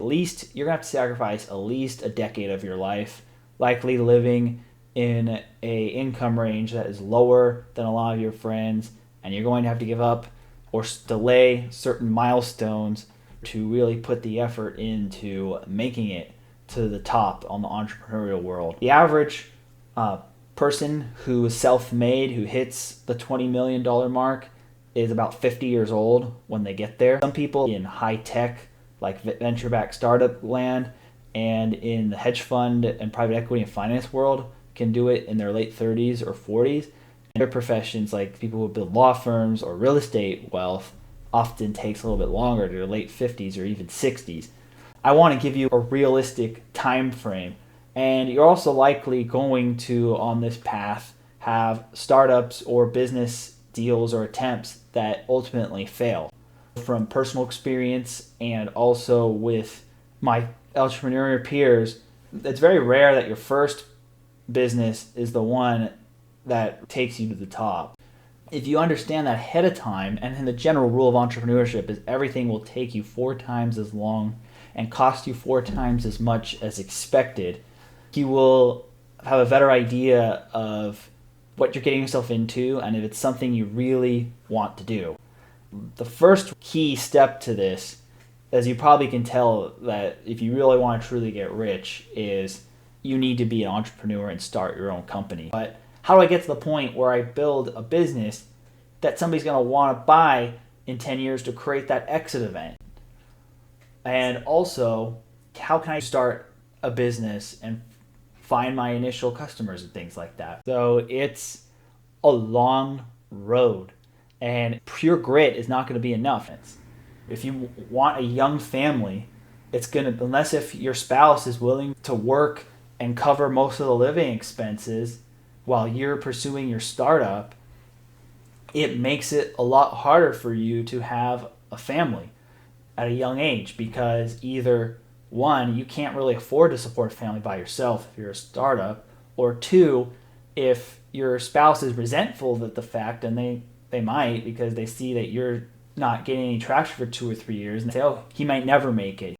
you're going to have to sacrifice at least a decade of your life, likely living in a income range that is lower than a lot of your friends, and you're going to have to give up or delay certain milestones to really put the effort into making it to the top on the entrepreneurial world. The average person who is self-made, who hits the $20 million mark, is about 50 years old when they get there. Some people in high tech, like venture-backed startup land, and in the hedge fund and private equity and finance world can do it in their late 30s or 40s. And their professions, like people who build law firms or real estate wealth, often takes a little bit longer, to their late 50s or even 60s. I want to give you a realistic time frame. And you're also likely going to, on this path, have startups or business deals or attempts that ultimately fail. From personal experience and also with my entrepreneurial peers, it's very rare that your first business is the one that takes you to the top. If you understand that ahead of time, and then the general rule of entrepreneurship is everything will take you 4 times as long and cost you 4 times as much as expected, you will have a better idea of what you're getting yourself into and if it's something you really want to do. The first key step to this, as you probably can tell, that if you really want to truly get rich, is you need to be an entrepreneur and start your own company. But how do I get to the point where I build a business that somebody's going to want to buy in 10 years to create that exit event? And also, how can I start a business and find my initial customers and things like that? So it's a long road, and pure grit is not going to be enough. If you want a young family, it's going to, unless if your spouse is willing to work and cover most of the living expenses while you're pursuing your startup, it makes it a lot harder for you to have a family at a young age, because either one, you can't really afford to support a family by yourself if you're a startup, or two, if your spouse is resentful of the fact, and they might, because they see that you're not getting any traction for 2 or 3 years, and they say, oh, he might never make it.